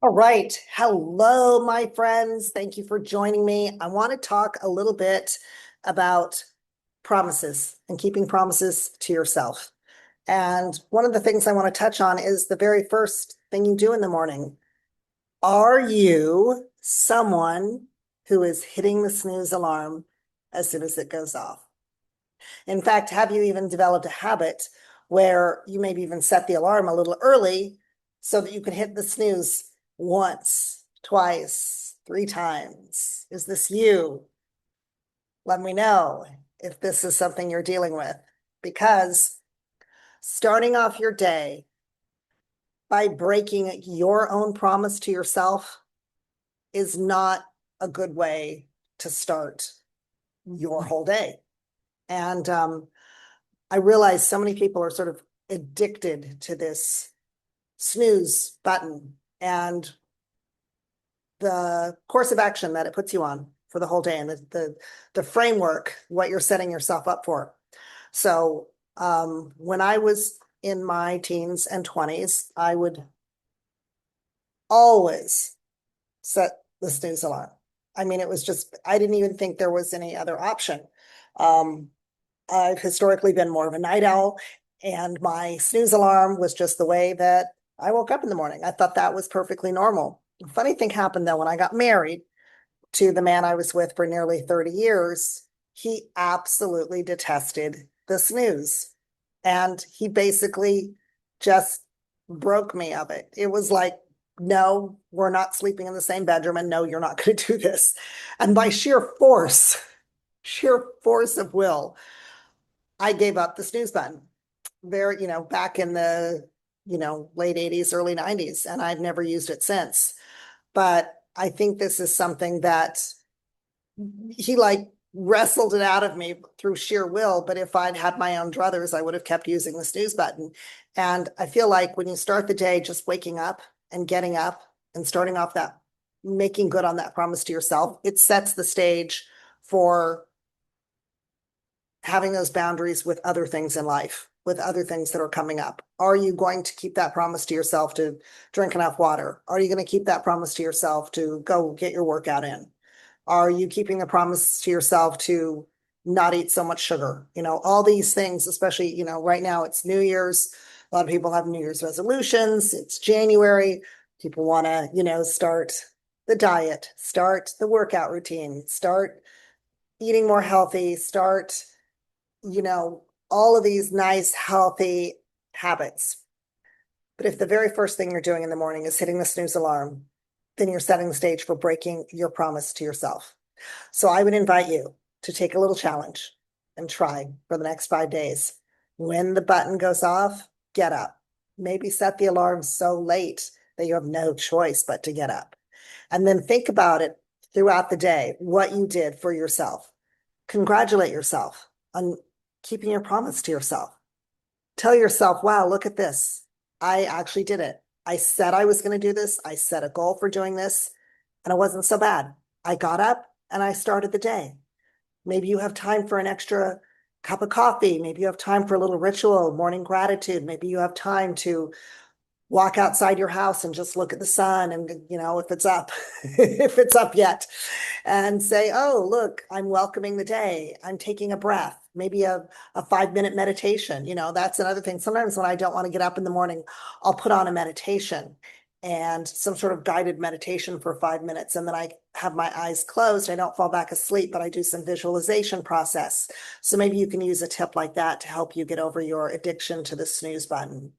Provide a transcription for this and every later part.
All right. Hello, my friends. Thank you for joining me. I want to talk a little bit about promises and keeping promises to yourself. And one of the things I want to touch on is the very first thing you do in the morning. Are you someone who is hitting the snooze alarm as soon as it goes off? In fact, have you even developed a habit where you maybe even set the alarm a little early so that you can hit the snooze once, twice, three times? Is this you? Let me know if this is something you're dealing with, because starting off your day by breaking your own promise to yourself is not a good way to start your whole day. And I realize so many people are sort of addicted to this snooze button and the course of action that it puts you on for the whole day and the framework, what you're setting yourself up for. So when I was in my teens and 20s, I would always set the snooze alarm. I mean, it was just, I didn't even think there was any other option. Um, I've historically been more of a night owl, and my snooze alarm was just the way that I woke up in the morning. I thought that was perfectly normal. A funny thing happened though when I got married to the man I was with for nearly 30 years. He absolutely detested the snooze. And he basically just broke me of it. It was like, no, we're not sleeping in the same bedroom, and no, you're not going to do this. And by sheer force of will, I gave up the snooze button there, back in the, late 80s, early 90s, and I've never used it since. But I think this is something that he like wrestled it out of me through sheer will. But if I'd had my own druthers, I would have kept using the snooze button. And I feel like when you start the day just waking up and getting up and starting off that, making good on that promise to yourself, it sets the stage for having those boundaries with other things in life, with other things that are coming up. Are you going to keep that promise to yourself to drink enough water? Are you going to keep that promise to yourself to go get your workout in? Are you keeping the promise to yourself to not eat so much sugar? All these things, especially, right now it's New Year's. A lot of people have New Year's resolutions. It's January. People want to, start the diet, start the workout routine, start eating more healthy, start all of these nice, healthy habits. But if the very first thing you're doing in the morning is hitting the snooze alarm, then you're setting the stage for breaking your promise to yourself. So I would invite you to take a little challenge and try for the next 5 days. When the button goes off, get up. Maybe set the alarm so late that you have no choice but to get up. And then think about it throughout the day, what you did for yourself. Congratulate yourself on keeping your promise to yourself. Tell yourself, wow, look at this. I actually did it. I said I was going to do this. I set a goal for doing this, and it wasn't so bad. I got up and I started the day. Maybe you have time for an extra cup of coffee. Maybe you have time for a little ritual, morning gratitude. Maybe you have time to walk outside your house and just look at the sun and, if it's up, if it's up yet, and say, oh, look, I'm welcoming the day. I'm taking a breath, maybe a 5-minute meditation. That's another thing. Sometimes when I don't want to get up in the morning, I'll put on a meditation and some sort of guided meditation for 5 minutes. And then I have my eyes closed. I don't fall back asleep, but I do some visualization process. So maybe you can use a tip like that to help you get over your addiction to the snooze button.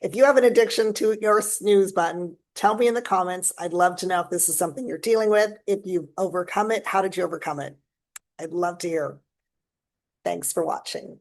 If you have an addiction to your snooze button, tell me in the comments. I'd love to know if this is something you're dealing with. If you've overcome it, how did you overcome it? I'd love to hear. Thanks for watching.